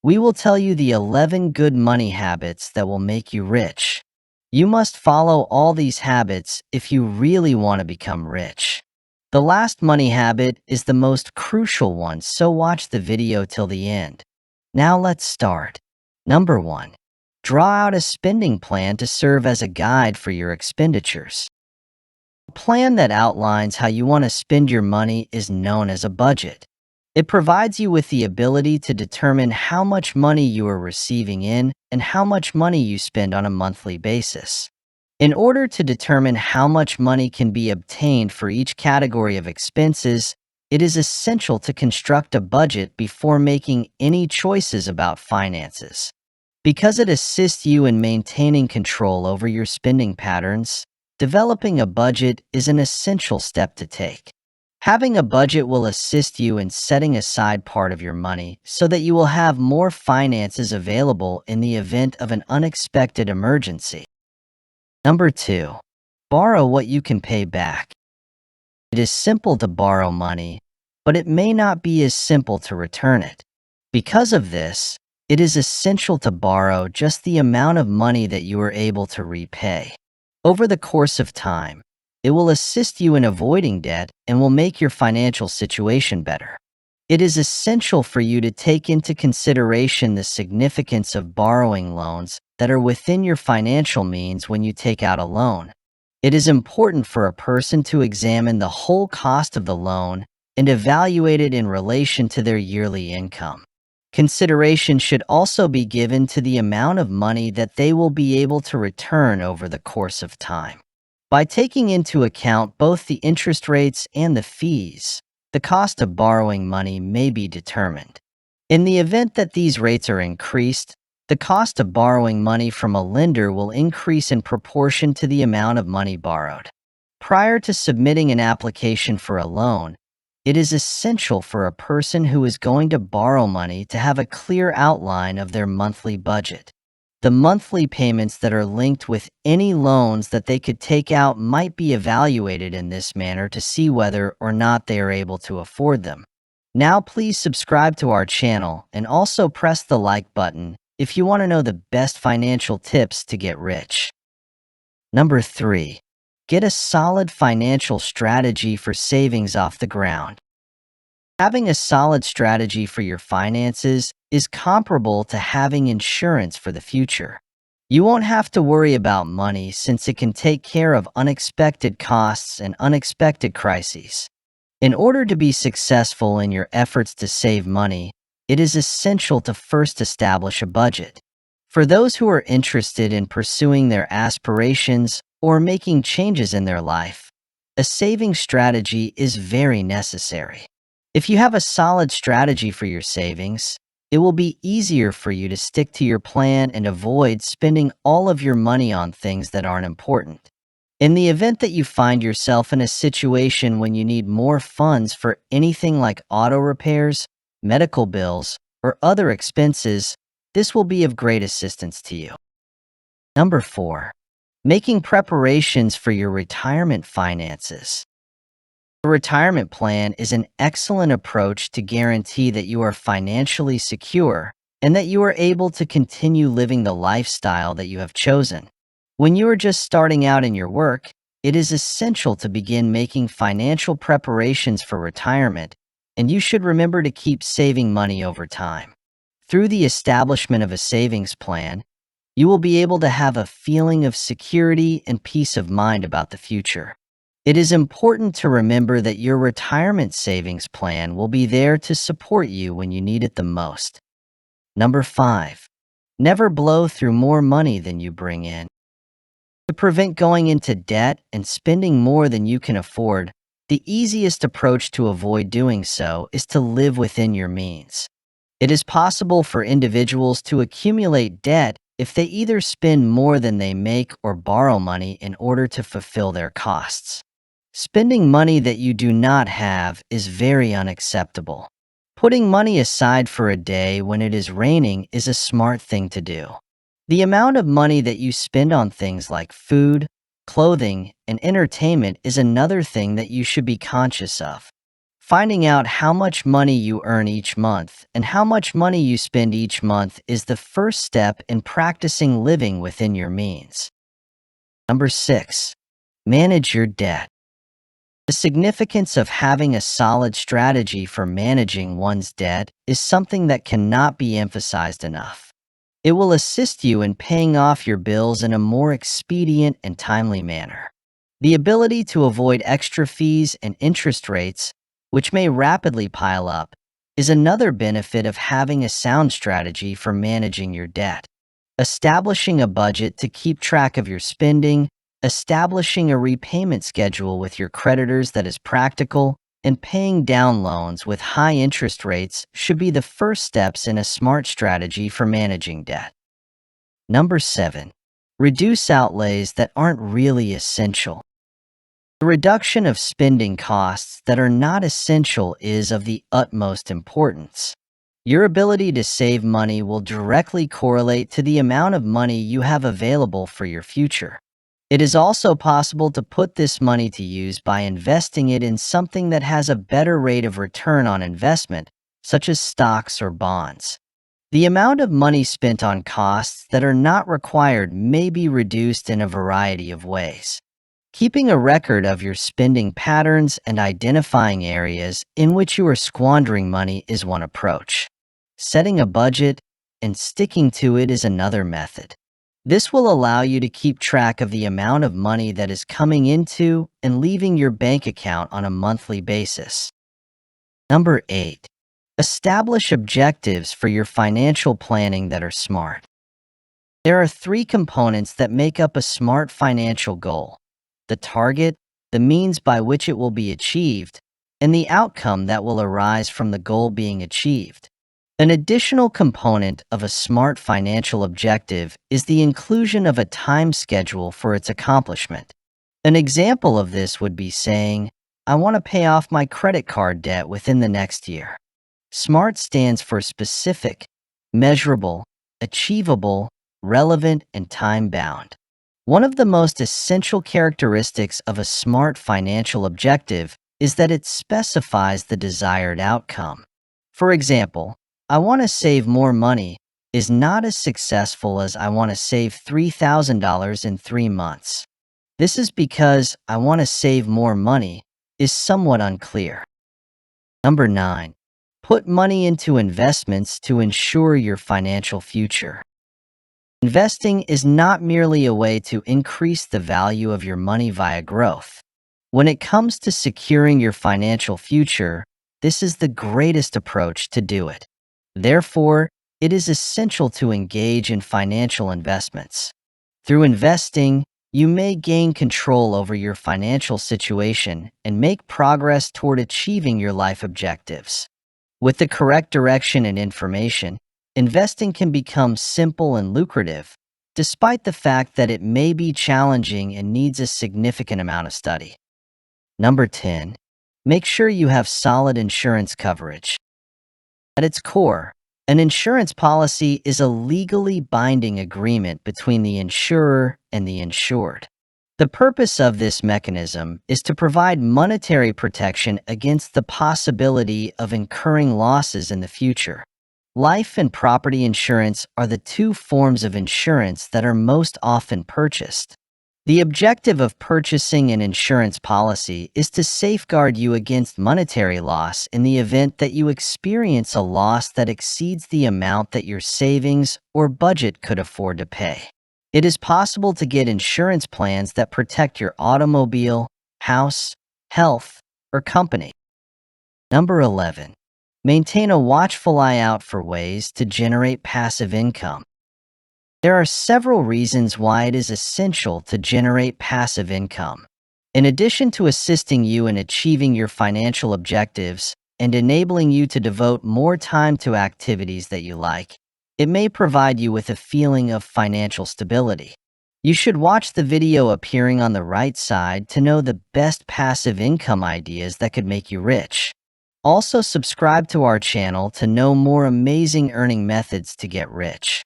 We will tell you the 11 good money habits that will make you rich. You must follow all these habits if you really want to become rich. The last money habit is the most crucial one, so watch the video till the end. Now let's start. Number 1. Draw out a spending plan to serve as a guide for your expenditures. A plan that outlines how you want to spend your money is known as a budget. It provides you with the ability to determine how much money you are receiving in and how much money you spend on a monthly basis. In order to determine how much money can be obtained for each category of expenses, it is essential to construct a budget before making any choices about finances. Because it assists you in maintaining control over your spending patterns, developing a budget is an essential step to take. Having a budget will assist you in setting aside part of your money so that you will have more finances available in the event of an unexpected emergency. Number 2. Borrow what you can pay back. It is simple to borrow money, but it may not be as simple to return it. Because of this, it is essential to borrow just the amount of money that you are able to repay. Over the course of time, it will assist you in avoiding debt and will make your financial situation better. It is essential for you to take into consideration the significance of borrowing loans that are within your financial means when you take out a loan. It is important for a person to examine the whole cost of the loan and evaluate it in relation to their yearly income. Consideration should also be given to the amount of money that they will be able to return over the course of time. By taking into account both the interest rates and the fees, the cost of borrowing money may be determined. In the event that these rates are increased, the cost of borrowing money from a lender will increase in proportion to the amount of money borrowed. Prior to submitting an application for a loan, it is essential for a person who is going to borrow money to have a clear outline of their monthly budget. The monthly payments that are linked with any loans that they could take out might be evaluated in this manner to see whether or not they are able to afford them. Now please subscribe to our channel and also press the like button if you want to know the best financial tips to get rich. Number 3. Get a solid financial strategy for savings off the ground. Having a solid strategy for your finances is comparable to having insurance for the future. You won't have to worry about money since it can take care of unexpected costs and unexpected crises. In order to be successful in your efforts to save money, it is essential to first establish a budget. For those who are interested in pursuing their aspirations or making changes in their life, a saving strategy is very necessary. If you have a solid strategy for your savings, it will be easier for you to stick to your plan and avoid spending all of your money on things that aren't important. In the event that you find yourself in a situation when you need more funds for anything like auto repairs, medical bills, or other expenses, this will be of great assistance to you. Number 4. Making preparations for your retirement finances. A retirement plan is an excellent approach to guarantee that you are financially secure and that you are able to continue living the lifestyle that you have chosen. When you are just starting out in your work, it is essential to begin making financial preparations for retirement, and you should remember to keep saving money over time. Through the establishment of a savings plan, you will be able to have a feeling of security and peace of mind about the future. It is important to remember that your retirement savings plan will be there to support you when you need it the most. Number 5. Never blow through more money than you bring in. To prevent going into debt and spending more than you can afford, the easiest approach to avoid doing so is to live within your means. It is possible for individuals to accumulate debt if they either spend more than they make or borrow money in order to fulfill their costs. Spending money that you do not have is very unacceptable. Putting money aside for a day when it is raining is a smart thing to do. The amount of money that you spend on things like food, clothing, and entertainment is another thing that you should be conscious of. Finding out how much money you earn each month and how much money you spend each month is the first step in practicing living within your means. Number 6. Manage your debt. The significance of having a solid strategy for managing one's debt is something that cannot be emphasized enough. It will assist you in paying off your bills in a more expedient and timely manner. The ability to avoid extra fees and interest rates, which may rapidly pile up, is another benefit of having a sound strategy for managing your debt. Establishing a budget to keep track of your spending, establishing a repayment schedule with your creditors that is practical, and paying down loans with high interest rates should be the first steps in a smart strategy for managing debt. Number 7. Reduce outlays that aren't really essential. The reduction of spending costs that are not essential is of the utmost importance. Your ability to save money will directly correlate to the amount of money you have available for your future. It is also possible to put this money to use by investing it in something that has a better rate of return on investment, such as stocks or bonds. The amount of money spent on costs that are not required may be reduced in a variety of ways. Keeping a record of your spending patterns and identifying areas in which you are squandering money is one approach. Setting a budget and sticking to it is another method. This will allow you to keep track of the amount of money that is coming into and leaving your bank account on a monthly basis. Number 8. Establish objectives for your financial planning that are smart. There are 3 components that make up a smart financial goal: the target, the means by which it will be achieved, and the outcome that will arise from the goal being achieved. An additional component of a smart financial objective is the inclusion of a time schedule for its accomplishment. An example of this would be saying, "I want to pay off my credit card debt within the next year." SMART stands for specific, measurable, achievable, relevant, and time-bound. One of the most essential characteristics of a smart financial objective is that it specifies the desired outcome. For example, "I want to save more money" is not as successful as "I want to save $3,000 in 3 months." This is because "I want to save more money" is somewhat unclear. Number 9. Put money into investments to ensure your financial future. Investing is not merely a way to increase the value of your money via growth. When it comes to securing your financial future, this is the greatest approach to do it. Therefore, it is essential to engage in financial investments. Through investing, you may gain control over your financial situation and make progress toward achieving your life objectives. With the correct direction and information, investing can become simple and lucrative, despite the fact that it may be challenging and needs a significant amount of study. Number 10. Make sure you have solid insurance coverage. At its core, an insurance policy is a legally binding agreement between the insurer and the insured. The purpose of this mechanism is to provide monetary protection against the possibility of incurring losses in the future. Life and property insurance are the 2 forms of insurance that are most often purchased. The objective of purchasing an insurance policy is to safeguard you against monetary loss in the event that you experience a loss that exceeds the amount that your savings or budget could afford to pay. It is possible to get insurance plans that protect your automobile, house, health, or company. Number 11. Maintain a watchful eye out for ways to generate passive income. There are several reasons why it is essential to generate passive income. In addition to assisting you in achieving your financial objectives and enabling you to devote more time to activities that you like, it may provide you with a feeling of financial stability. You should watch the video appearing on the right side to know the best passive income ideas that could make you rich. Also, subscribe to our channel to know more amazing earning methods to get rich.